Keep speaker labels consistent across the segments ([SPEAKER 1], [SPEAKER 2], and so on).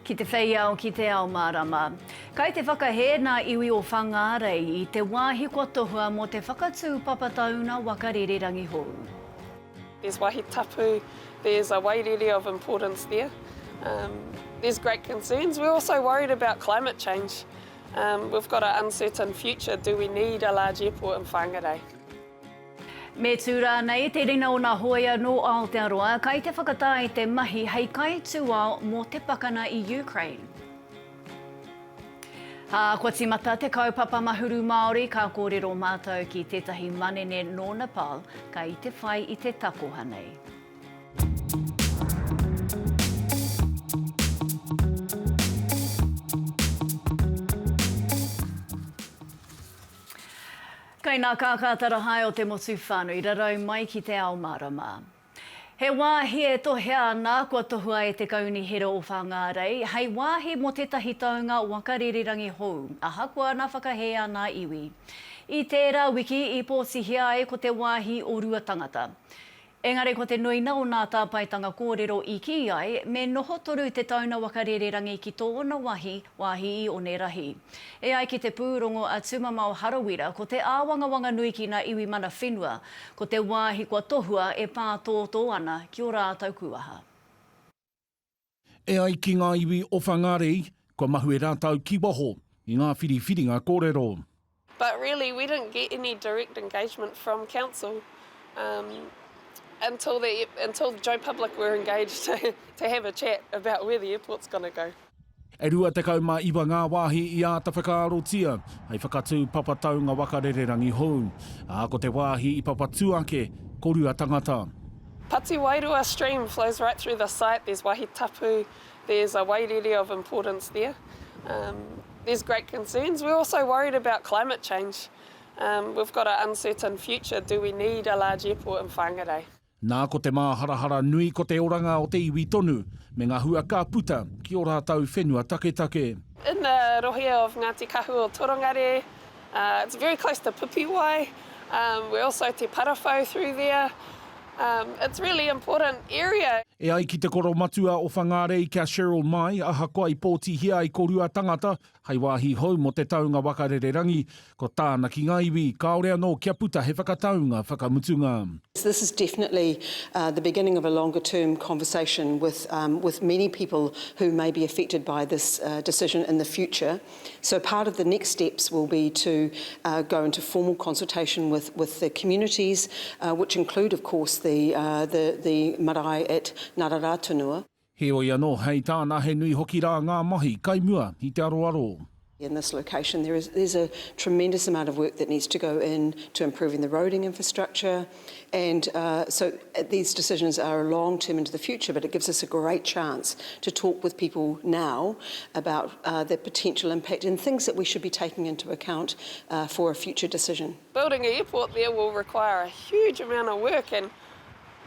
[SPEAKER 1] Ki te whei au ki Te Ao Mārama. Kai te whakahē nā iwi o Whangarei I te wāhi kua tohua mo te whakatū papatauna waka rerengi hou.
[SPEAKER 2] There's wāhi tapu, there's a wairere of importance there. There's great concerns. We're also worried about climate change. We've got an uncertain future. Do we need a large airport in Whangarei?
[SPEAKER 1] Me tū rānei, te ringa o nā hōia no Aotearoa, kai te whakatā I te mahi hei kaitūao mo te pakanga I Ukraine. Kua timata te kaupapa Mahuru Māori ka kōrero mātou ki tētahi manene no Nepal, ka I te whai I te takoha nei. Kei nā kākātara hai o te motu whānui, rarau mai ki Te Ao Mārama. He wāhi e tohea ana kua tohua e te kauni hera o Whangarei, hei wāhi mo tētahi taunga waka rerengi hou, aha kua nā whakahē ana iwi. I tērā wiki I pōtihia ai ko te wāhi o rua tangata. Engari ko te nuina o nā tāpaitanga kōrero I ki ai, me noho toru te tauna waka rerengi ki tōna wāhi I o ne rahi. E ai ki te pūrongo a Tumamau Harawira, ko te āwangawanga nui ki nā iwi mana whenua, ko te wāhi kua tohua e pātōtō ana ki o rātou kuaha.
[SPEAKER 3] E ai ki ngā iwi o Whangarei, kua mahu e rātou ki waho I ngā whiriwhiringa kōrero.
[SPEAKER 2] But really, we didn't get any direct engagement from council. Until Joe Public were engaged to have a chat about where the airport's going to go.
[SPEAKER 3] E rua te kaumā iwa ngā wāhi I a ta whakaarotia, hei whakatū papataunga waka rerengi hou. Ko te wāhi I papatū ake, korua tangata.
[SPEAKER 2] Pati Wairua stream flows right through the site. There's wāhi tapu, there's a wairere of importance there. There's great concerns. We're also worried about climate change. We've got an uncertain future. Do we need a large airport in Whangarei?
[SPEAKER 3] Nā ko te māharahara nui ko te oranga o te iwi tonu, me ngā hua ka puta ki o rātou whenua take.
[SPEAKER 2] In the rohia of Ngāti Kahu o Whangarei, it's very close to Pipiwai. We're also te parawhau through there. It's really important area.
[SPEAKER 3] E ai ki te koro matua o Whangarei kia Cheryl mai, aha koa I pōtihia I korua tangata, hei wāhi hou mo te taunga waka rerengi, ko tāna ki ngā iwi, kaore anō kia puta he whakataunga whakamutunga.
[SPEAKER 4] This is definitely the beginning of a longer-term conversation with many people who may be affected by this decision in the future. So part of the next steps will be to go into formal consultation with the communities, which include, of course, the marae at Nararatunu.
[SPEAKER 3] He hōia no, hei tāna he nui hoki rā ngā mahi, kai mua, I te aroaro.
[SPEAKER 4] In this location, there's a tremendous amount of work that needs to go in to improving the roading infrastructure, and so these decisions are long-term into the future, but it gives us a great chance to talk with people now about the potential impact and things that we should be taking into account for a future decision.
[SPEAKER 2] Building an airport there will require a huge amount of work and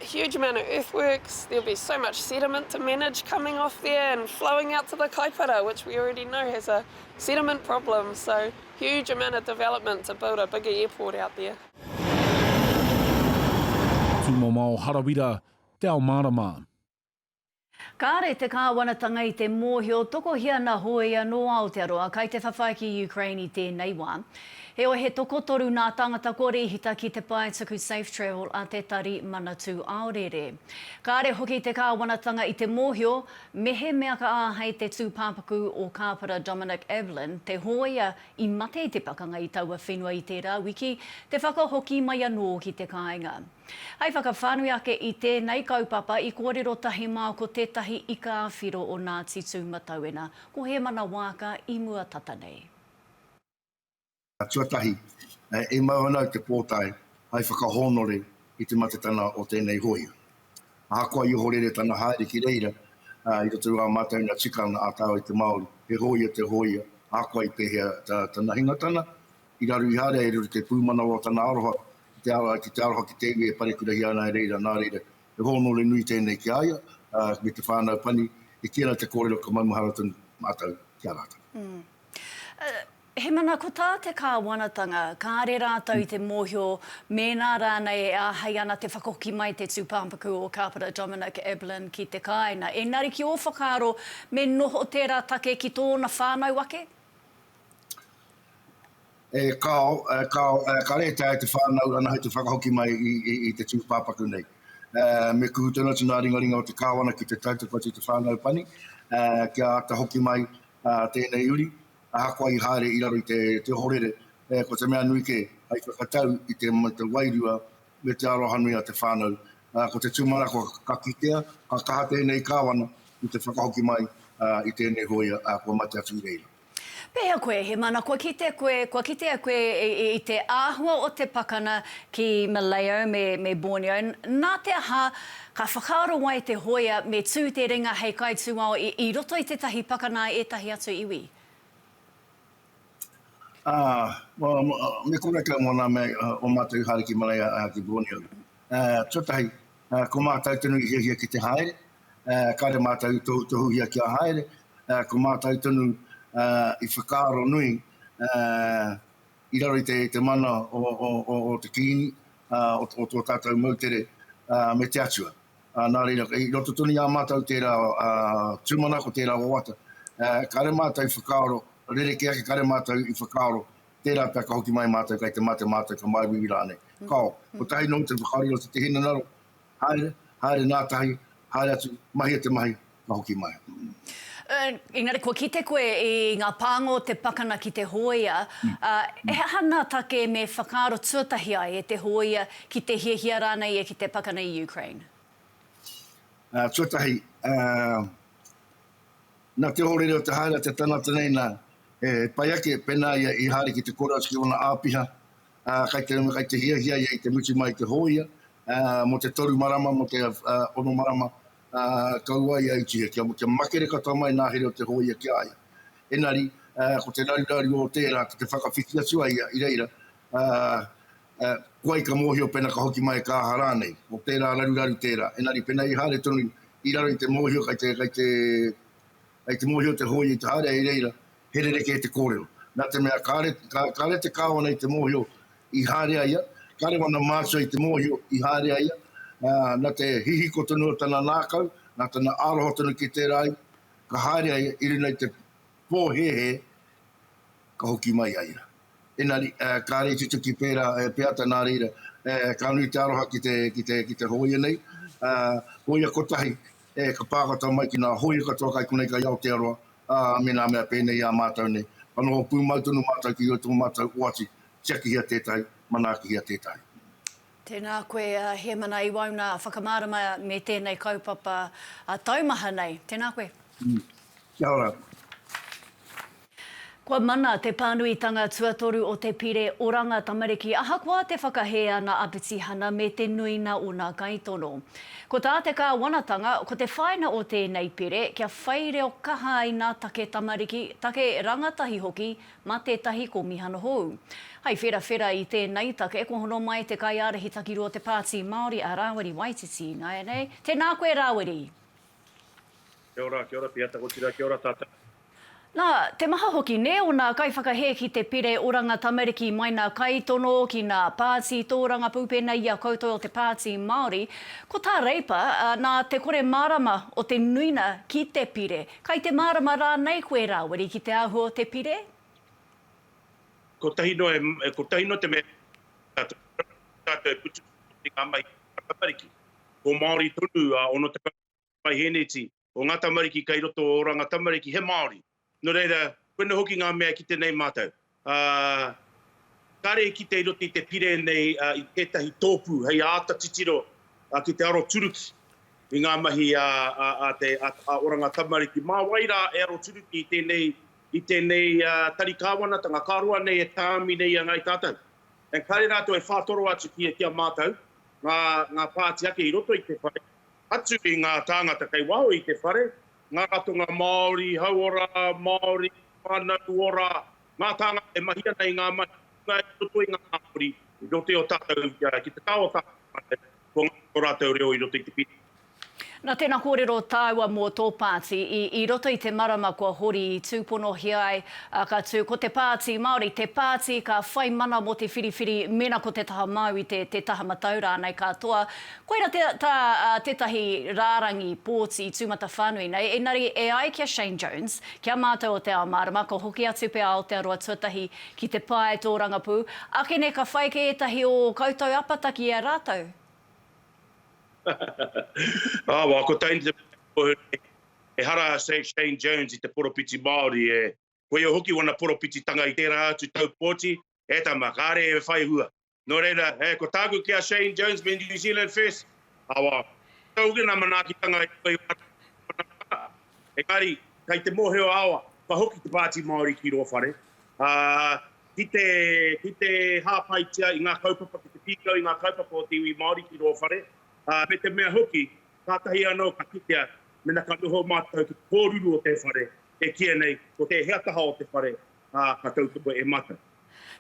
[SPEAKER 2] a huge amount of earthworks. There'll be so much sediment to manage coming off there and flowing out to the kaupapa, which we already know has a sediment problem. So huge amount of development to build a bigger airport out there.
[SPEAKER 3] Tumamau Harawira, Te Ao Mārama.
[SPEAKER 1] Kāre te kāwanatanga I te mōhio tokohia na hōia no Aotearoa kai te whawhai ki Ukraine I tēnei wā. He o he tokotoru nā tangata kōrehita ki te paetaku safe travel a te tari manatu aorere. Kāre hoki te kāwanatanga I te mōhio, mehe mea ka āhei te tūpāpaku o kāpara Dominic Evelyn, te hōia I mate te pakanga I taua whenua I tērā wiki, te whakahoki mai anō ki te kāinga. Hei whakawhānui ake I tēnei kaupapa I kōrero tahi mā ko tētahi I ka āwhiro o nā titu matauena, ko he mana waka I mua tata nei.
[SPEAKER 5] Tuatahi, e mauna te pōtai, hai whakahonore I te matetana o tēnei hōia. Ahakoa I horere tana haere ki reira, I roto rā mātou na tikana a tāu I te Māori, he hōia te hōia, ahakoa I pehea tana hingatana, I raru I hare e ruru te pūmana o tana aroha, te aroha ki te iwi e parekura hi ana e reira, nā reira, he honore nui tēnei ki aia, me te whānau pani, I tēnā te kōrero ka maumuhara tunu mātou ki a rātou.
[SPEAKER 1] He mana ko tā te kāwanatanga, kāre rātou I te mōhio, mēnā rānei a hei ana te whakoki mai te tūpāmpaku o kāpara Dominic Eblin ki te kāina. Engari ki o whakaaro, me noho tērā take ki tōna whānau wake?
[SPEAKER 5] Ka reta te whānau ana hei te whakahoki mai I te tūpāpaku nei. Me kuhutuna tuna ringa o te kāwana ki te tautapa te whānau pani, kia ata hoki mai tēnei uri, ahakoa I haere I raro I te horere, ko te mea nui ke, ai whakatau I te wairua me te arohanui a te whānau. Ko te tūmara ko ka kitea, ka kaha tēnei kāwana I te whakahoki mai I tēnei hōia ko mate atu reira.
[SPEAKER 1] Pēhea koe, he mana, kua kitea koe I te āhua o te pakana ki Malaya me Borneo. Nā te aha, ka whakaaro wai te hōia me tū te ringa hei kaitūao I roto I tētahi pakana etahi atu iwi?
[SPEAKER 5] Me koreka mōna me o mātou hare ki Malaya ki Borneo. Tūtahi, ko mātou tunu I hia ki te haere, kare mātou tohu hia ki a haere, ko mātou tunu I whakaaro nui I raro I te mana o te kini, o tō tātou mautere me te atua. Nā reira, I roto tuni a mātou tērā tūmana ko tērā wawata. Kare mātou I whakaaro, rereke ake kare mātou I whakaaro, tērā pia ka hoki mai mātou kai te mate mātou ka mai wiwi rānei. Kao, ko tahi no te whakaari o te hina naro, haere nā tahi, haere atu, mahi a te mahi, ka hoki mai.
[SPEAKER 1] Engari, kua kite koe I ngā pāngo te pakana ki te hōia, e hana take me whakaaro tuatahi ai e te hōia ki te hiahia rānei e ki te pakana I Ukraine?
[SPEAKER 5] Tuatahi, nā te horere o te haere te tanata nei nā, pai ake pena ia I haere ki te kora ki ona āpiha, kai te hiahia I te muti mai te hōia, mo te toru marama, mo te ono marama, kaua ia I tia, kia makere katoa mai nā here o te hōia ki aia. Engari, ko te rari o tērā, te whakawhiti atua ia I reira, kuai ka mōhio pena ka hoki mai ka rānei, o tērā rari tērā. Engari, pena I haere tonu I raro I te mōhio, kai te mōhio te hōia I te haere I reira, herereke te kōrero. Nā te mea, kāre te kāwana I te mōhio I haere aia, kāre wana mātua I te mōhio I haere aia, nā te hihiko tonu o tana nākau, nā tana aroho tonu ki te rai, ka haere ai I rina I te pōhehe, ka hoki mai aia. Engari, ka rei tutu ki pēra, peata nā reira, ka nui te aroha ki te hōia nei, hōia kotahi, ka pākata mai ki nā hōia katoa kai kunei ka Aotearoa, me nā mea pēnei a mātou nei. Ano pū mautunu mātou ki o tō mātou oati, tiaki hia tētahi, manaki hia tētahi.
[SPEAKER 1] Tēnā koe, he mana I wauna whakamārama me tēnei kaupapa taumaha nei. Tēnā koe.
[SPEAKER 5] Kia ora.
[SPEAKER 1] Kua mana te pānuitanga tuatoru o te pire oranga tamariki, ahakoa te whakahē ana apiti hana me te nuina o nā kaitono. Ko tā te kāwanatanga, ko te whaina o tēnei pire, kia whai reo kaha I nā take tamariki, take rangatahi hoki, ma tētahi ko mihana hou. Hei whera I tēnei take, ko hono mai te kai arahi takiru o te pāti Māori a Rāweri Waititi, nai nei. Tēnā koe Rāweri.
[SPEAKER 6] Kia ora, piata kotira, kia ora tātou.
[SPEAKER 1] Nā, te maha hoki, ne o nā kai whakahē ki te pire oranga tamariki mai nā kaitono ki nā pāti tōranga pūpena I a koutou o te pāti Māori. Ko tā reipa, nā te kore mārama o te nuina ki te pire. Kai te mārama rānei koe Rāweri ki te āhua o te pire?
[SPEAKER 6] Ko tahino te me tātou e putu te ngā mai tamariki. Ko Māori tonu ono te mai heneti o ngā tamariki kai roto o oranga tamariki he Māori. No reira, koena hoki ngā mea ki te nei mātou. Kare ki te roti te pire nei I tētahi tōpū, hei āta titiro ki te aro turuki I ngā mahi a oranga tamariki. Mā waira e aro turuki I tēnei tarikāwana, tanga kārua nei e tāmi nei a ngai tātou. En kare rātou e whātoro atu ki a mātou, ngā pāti ake I roto I te whare. Atu I ngā tāngata kai wao I te whare, ngā ratonga Māori, hauora, Māori, whanau ora, ngā tāngata e mahia nei ngā mahi, ngā roto I ngā Māori, I roto o tātou ki te kao tātou, ko ngā rātou reo I roto I te piti.
[SPEAKER 1] Nā tēnā kōrero tāua mō tō pāti, i roto i te marama kua hori i tūpono hiai ka tū. Ko te pāti Māori, te pāti ka whai mana mō te whiriwhiri, mena ko te taha mau i te taha matau rānei katoa. Koira tētahi rārangi pōti i tūmata whānui nei, engari e ai kia Shane Jones, kia mātou o Te Ao Mārama, ko hoki atu pe Aotearoa tuatahi ki te pae tō rangapū. Ake ne ka whai ke etahi o koutou apataki e rātou?
[SPEAKER 6] Wa ko taini e hara Shane Jones i te poropiti Māori koe o hoki wana poropiti tanga i tērā atu tau pōti e ta makare e whai hua. Nō reira, ko tāku kia Shane Jones me New Zealand first. Awa, tau gina manaki tanga i koe wana. Engari, kai te mōheo awa, ka hoki te pāti Māori ki roa whare. Ki te hāpaitia i ngā kaupapa, ki te pīkau i ngā kaupapa o te iwi Māori ki roa whare. Me te mea hoki, kātahi anō ka kitea, mena ka noho mātou ki kōrero o te whare, e kia nei, ko te heataha o te whare, ka tautoko e mata.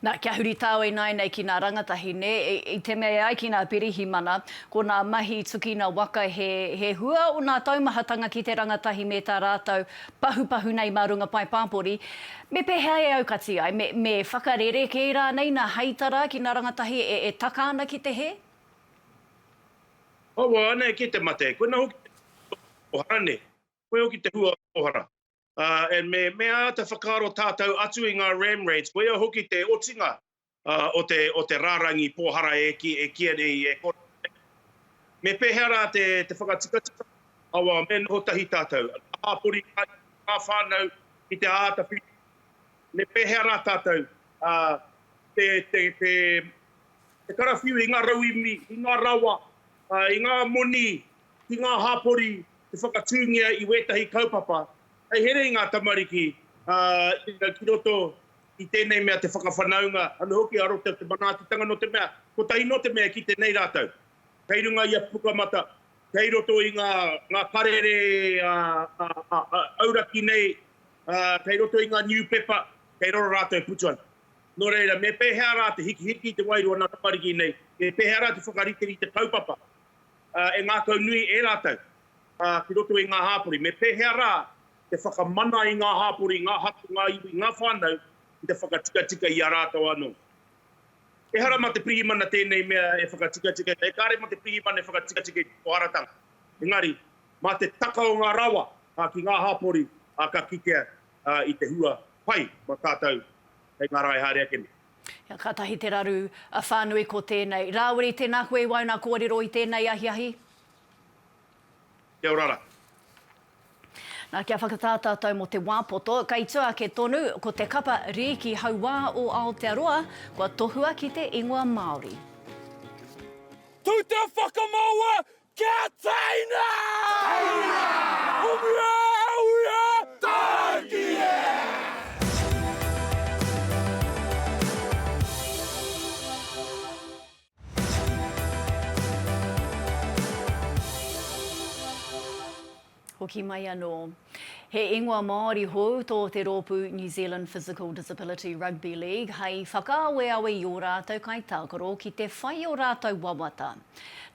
[SPEAKER 1] Nā, kia huri tāoi nei ki nā rangatahi ne, i te mea ai ki nā pirihi mana, ko nā mahi tuki nā waka he hua o nā taumahatanga ki te rangatahi me tā rātou pahupahu nei mā runga pai pāpori. Me pehea e aukati ai, me whakarere ke rānei nā haitara ki nā rangatahi e takāna ki te he?
[SPEAKER 6] Owa, anei ki te mate, koe nā hoki te ohara ne, koe hoki te hua ohara. Me a te whakaro tātou atu i ngā ram raids, koe hoki te otinga o te rārangi pōhara e kia nei e kōrero. Me pehera te whakatika, awa, me noho tahi tātou. Āpori ngā whānau i te ātawhi. Me pehera tātou te karawhiu i ngā rauimi, i ngā rawa, i ngā moni, i ngā hāpori, te whakatūngia i wetahi kaupapa. Hei here i ngā tamariki, ki roto i tēnei mea te whakawhanaunga, anu hoki arote te manātitanga no te mea, ko tahi no te mea ki te nei rātou. Kei runga i a pukamata, kei roto i ngā karere auraki nei, kei roto i ngā new pepper, kei roro rātou putuan. Nō reira, me pehea rā te hiki te wairua nā tamariki nei, me pehea rā te whakariteri te kaupapa, e ngā kaunui e rātou, ki roto i ngā hāpori. Me pehea rā te whakamana i ngā hāpori, ngā hatu, ngā iwi, ngā whānau, i te whakatika i a rātou anō. E hara ma te prihimana tēnei mea e whakatika, e kāre ma te prihimana e whakatika o haratanga. Engari, ma te taka o ngā rawa, ki ngā hāpori, ka kitea i te hua whai, ma tātou, hei ngā rai hārea kene.
[SPEAKER 1] Ka tahi te raru a whānui ko tēnei. Rāweri tēnā koe wau nā kōrero i tēnei ahi.
[SPEAKER 6] Kia orara.
[SPEAKER 1] Nā kia whakatātātou mo te wāpoto, kai tua ke tonu ko te kapa riki hauā o Aotearoa, kua tohua ki te ingoa Māori.
[SPEAKER 7] Tu te whakamaua kia taina! Taina! Umia, uia, tākie!
[SPEAKER 1] Hoki mai anō. He ingoa Māori hou tō te rōpū New Zealand Physical Disability Rugby League, hei whakaawe awe i o rātou kai tākoro ki te whai o rātou wawata.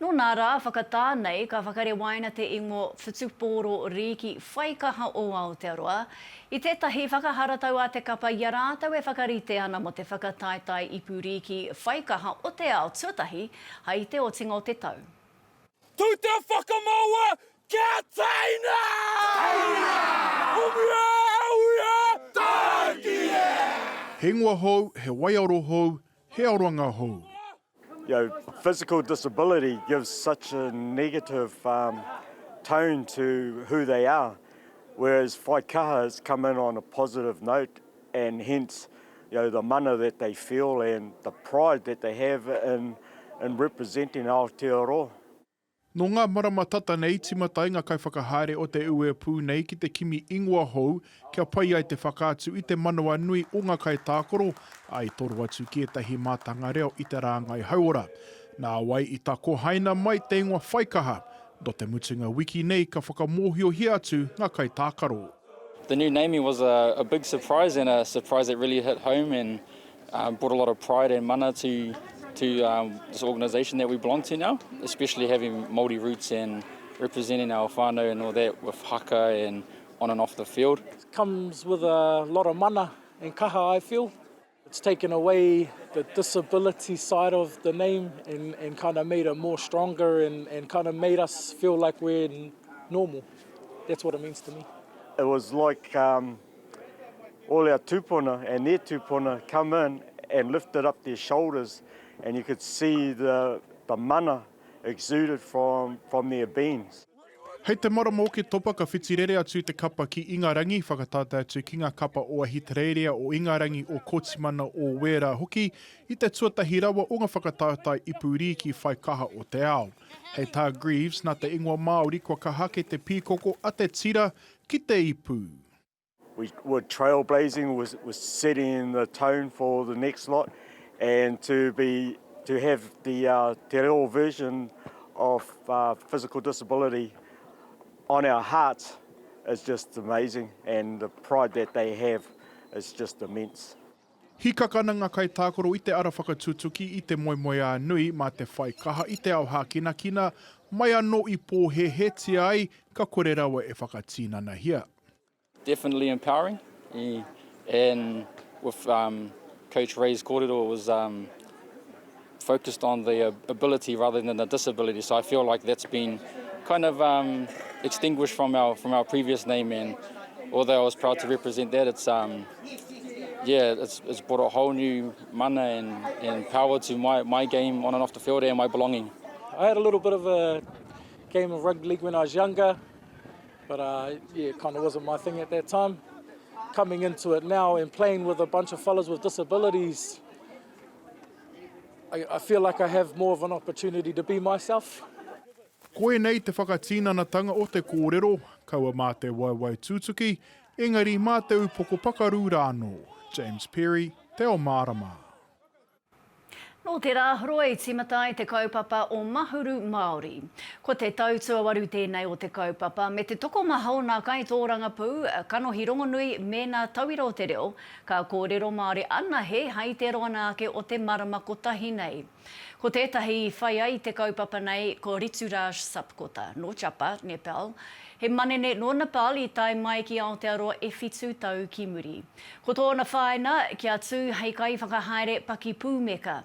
[SPEAKER 1] Nō nā rā, whakatā nei ka whakare waina te ingo whutupōro riki whaikaha o Aotearoa. I tētahi whakaharatau a te kapa i a rātou e whakarite ana mo te whakataetai ipu riki whaikaha o te ao tuatahi, hei te otinga o te tau.
[SPEAKER 7] Tu te whakamaua kia taina! Taina! Umia, uia, tākie!
[SPEAKER 8] He ingoa hou, he waiaro hou, he aroanga hou.
[SPEAKER 9] Physical disability gives such a negative tone to who they are, whereas whaikaha has come in on a positive note, and hence the mana that they feel and the pride that they have in representing Aotearoa.
[SPEAKER 8] No ngā marama tata nei, timata i ngā kai whakahaere o te ue pū nei ki te kimi ingoa hou, kia pai ai te whakātu i te manawa nui o ngā kai tākoro, ai toru atu ki etahi mātanga reo i te rāngai hauora. Nā wai i tā kohaina mai te ingoa whaikaha, do te mutunga wiki nei ka whakamohio hi atu ngā kai tākaro.
[SPEAKER 10] The new naming was a big surprise, and a surprise that really hit home and brought a lot of pride and mana to this organisation that we belong to now, especially having Māori roots and representing our whānau and all that with haka and on and off the field.
[SPEAKER 11] Comes with a lot of mana and kaha, I feel. It's taken away the disability side of the name and kind of made it more stronger and kind of made us feel like we're normal. That's what it means to me.
[SPEAKER 9] It was like all our tūpuna and their tūpuna come in and lifted up their shoulders, and you could see the mana exuded from their beings.
[SPEAKER 8] Hei te marama o ke topa ka whitirere atu te kapa ki Ingarangi, whakatāta atu ki ngā kapa o ahitereiria o Ingarangi o Kotimana o Wera hoki, i te tuatahi rawa o ngā whakatātai ipuri ki whai kaha o Te Ao. Hei tā Greaves, nā te ingoa Māori kua kahake te pīkoko a te tira ki te ipu.
[SPEAKER 9] We were trailblazing, was setting the tone for the next lot, and to have the te reo version of physical disability on our hearts is just amazing, and the pride that they have is just immense.
[SPEAKER 8] Hi kakana ngā kaitākoro i te ara whakatūtuki i te moemoe a nui mā te whai kaha i te ao hākina kina, mai anō i pō he heti ai ka kore rawa e whakatīnana hia.
[SPEAKER 10] Definitely empowering, and with Coach Ray's kōrero was focused on the ability rather than the disability, so I feel like that's been kind of extinguished from our previous name, and although I was proud to represent that, it's brought a whole new mana and power to my game on and off the field and my belonging.
[SPEAKER 11] I had a little bit of a game of rugby league when I was younger, but it kind of wasn't my thing at that time. Coming into it now and playing with a bunch of fellas with disabilities, I feel like I have more of an opportunity to be myself.
[SPEAKER 8] Koe nei te whakatīnanatanga o te kōrero, kaua mā te waiwai tūtuki, engari mā te upoko pakaru rānei. James Perry, Te Ao Mārama.
[SPEAKER 1] Nō te rāhoro i timata i te kaupapa o Mahuru Māori. Ko te tautuawaru tēnei o te kaupapa, me te toko mahau nā kaitōranga pū, kanohi rongonui me nā tauira o te reo, ka kōrero Māori ana he hai te roa nāke o te marama kotahi nei. Ko tētahi whai ai te kaupapa nei, ko Rituraj Sapkota, no Chapa, Nepal. He manene no Nepal i tai mai ki Aotearoa e whitu tau ki muri. Ko tōna whaina kia tū hei kai whakahaere paki pūmeka.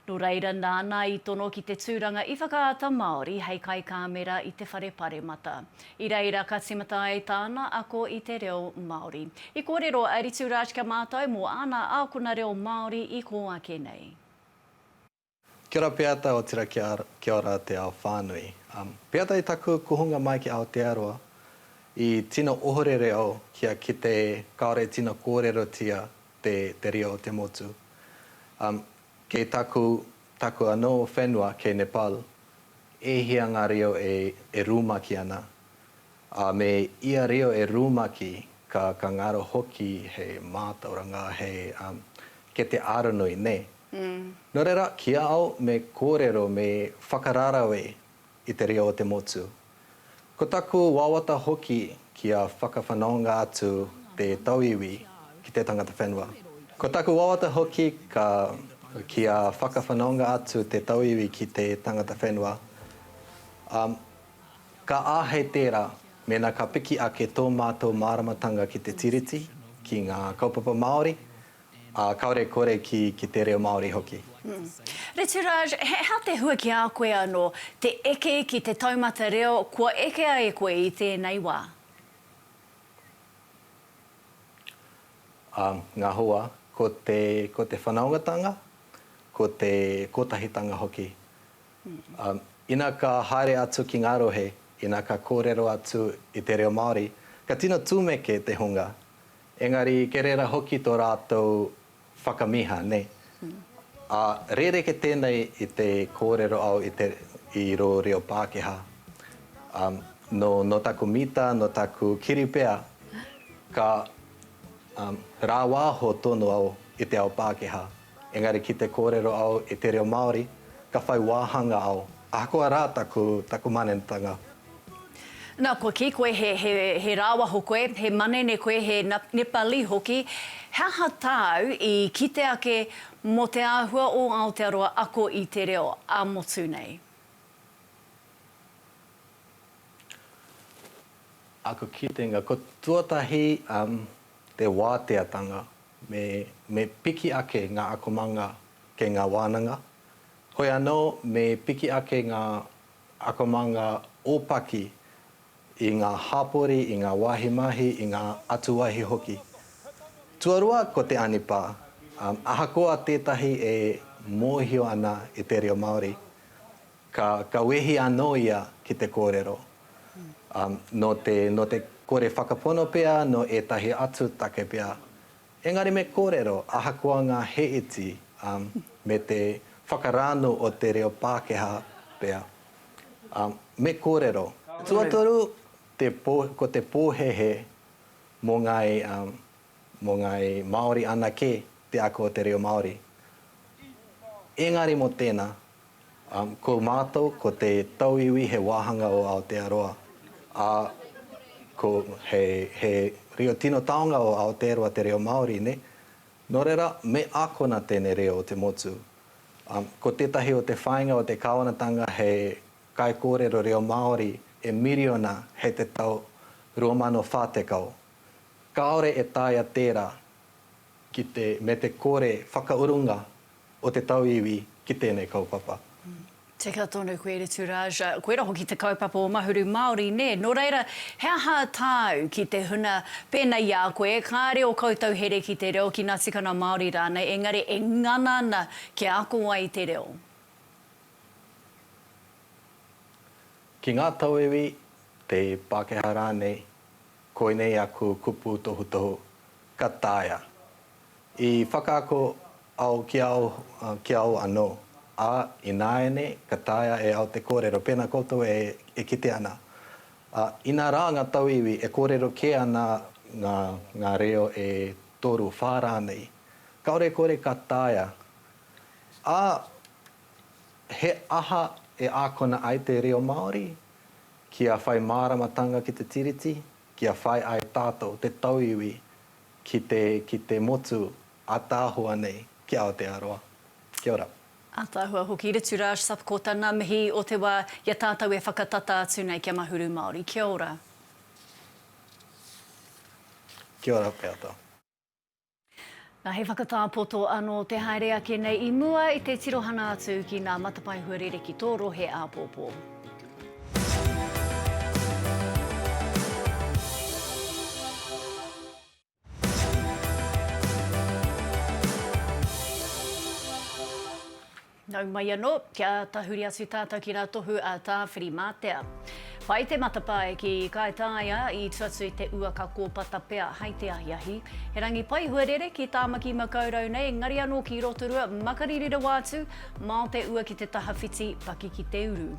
[SPEAKER 1] No reira nāna i tono ki te tūranga i whakaata Māori hei kai kāmera i te whare pare mata. I reira ka timata e tāna ako i te reo Māori. I kōrero a Rituraj ka mātou mō ana ākuna reo Māori i kō ake nei.
[SPEAKER 12] Kia ora peata o tira kia ora te ao whānui. Peata i taku kuhunga mai ki Aotearoa i tina ohore reo kia ki te kaore tina kōrero tia te rio o te motu. Kei taku anō whenua kei Nepal, e hia ngā rio e rūmaki ana. Me ia rio e rūmaki ka ngaro hoki he mātauranga he ke te aranui ne. Nō reira, kia au me kōrero me whakararawe i te rio o te motu. Ko taku wāwata hoki kia whakawhanaunga atu te tauiwi ki te tangata whenua. Ko taku wāwata hoki kia whakawhanaunga atu te tauiwi ki te tangata whenua. Ka āhei tērā, mena ka piki ake tō mātou māramatanga ki te tiriti, ki ngā kaupapa Māori, kaore kore ki te reo Māori hoki.
[SPEAKER 1] Rituraj, hea te hua ki a koe anō, te eke ki te taumata reo, kua eke a e koe i tēnei wā?
[SPEAKER 12] Ngā hoa, ko te whanaungatanga, ko te kotahitanga hoki. Ina ka haere atu ki ngā rohe, ina ka kōrero atu i te reo Māori, ka tino tūmeke te hunga. Engari, ke rera hoki tō rātou whakamiha, ne? Rereke tēnei i te kōrero au i ro reo Pākehā. No taku mita, no taku kiripea, ka rāwāho tonu au i te ao Pākehā. Engari ki te kōrero au i te reo Māori, ka whai wāhanga au. Ahakoa rā taku manenetanga.
[SPEAKER 1] Nā, ko ki koe he rāwaho koe, he manene koe, he Nepali hoki. Hea tāu i kite ake mo te āhua o Aotearoa ako i te reo a motu nei?
[SPEAKER 12] Ako kitenga, ko tuatahi te wāteatanga me piki ake ngā akomanga ke ngā wānanga. Hoi anō me piki ake ngā akomanga ōpaki i ngā hapori, i ngā wāhi mahi, i ngā atuwahi hoki. Tuarua ko te anipa, ahakoa tētahi e mōhio ana i te reo Māori, ka wehi anō ia ki te kōrero. No te kore whakapono pea, no etahi atu take pea. Engari me kōrero, ahakoa ngā heiti me te whakarānu o te reo Pākehā pea. Me kōrero, tuatoru ko te pōhehe mō ngai Māori anake te ako o te reo Māori. Engari mō tēnā, ko mātou, ko te tauiwi he wāhanga o Aotearoa. Ko he reo tino taunga o Aotearoa te reo Māori, ne? Nō reira, me akona tēne reo o te motu. Ko tētahi o te whainga o te kāwanatanga he kai kōrero reo Māori e miriona he te tau 2040. Kaore e tāia tērā me te kore whakaurunga o te tauiwi ki tēnei kaupapa.
[SPEAKER 1] Te kia tonu koe Returaj. Koe ra hoki te kaupapa o Mahuru Māori, ne? Nō reira, he aha tāu ki te huna pēnei a koe, kāre o koutou here ki te reo ki ngā tikana Māori rānei, engari e ngana ana ki ako ai te reo.
[SPEAKER 12] Ki ngā tauiwi, te Pākehā rānei, koinei aku kupu tohu ka tāia. I whakaako au ki au anō. I nāene, ka tāia e au te kōrero, pēnā koutou e kite ana. I nā rā ngā tauiwi, e kōrero ke ana ngā reo e toru whārānei. Kaore kore ka tāia. He aha e ākona ai te reo Māori, kia whai māramatanga ki te tiriti, kia whai ai tātou, te tauiwi, ki te motu a tāhua nei ki Aotearoa. Kia ora.
[SPEAKER 1] Ātāhua hoki Returaj Sap ko tāna mihi o te wā ia tātou e whakatata atu nei kia Mahuru Māori. Kia ora.
[SPEAKER 12] Kia ora peata.
[SPEAKER 1] Nā he whakatā poto anō te haere ake nei I mua I te tirohana atu ki ngā matapai huarereki tōro he āpōpō. Nau mai anō, kia tahuri atu tātou ki ngā tohu a tāwhiri mātea. Whai te matapa ki kaitūao I tuatu I te ua ka kōpata pea hei te ahiahi. He rangi pai huarere ki tāmaki makaurau nei, ngari anō ki rotorua makaririra wātu, mā te ua ki te tahawhiti paki ki te uru.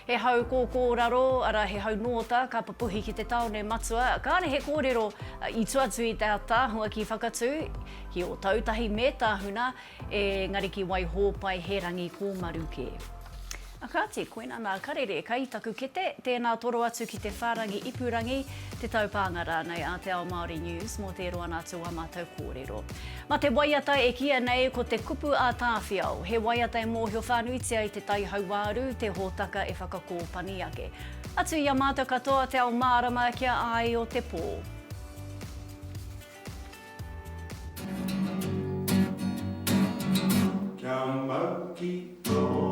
[SPEAKER 1] He hau kōrero, ara he hau nōta, ka papuhi ki te taone matua, kāne he kōrero I tuatu I te tāhua ki whakatū, ki o tautahi me tāhuna, e ngari ki wai hōpai he rangi kōmaruke. Akati, koina nā karere, kai taku kete, tēnā toro atu ki te whārangi ipurangi, te taupanga rānei a Te Ao Māori News, mō te roa nātu a mātou kōrero. Ma te waiatai e kia nei ko te kupu a tāwhiao, he waiatai mōhio whānuitia I te tai hauāru, te hōtaka e whakakōpani ake. Atu ia mātou katoa Te Ao Mārama kia ai o te pō.
[SPEAKER 7] Kia mau ki tō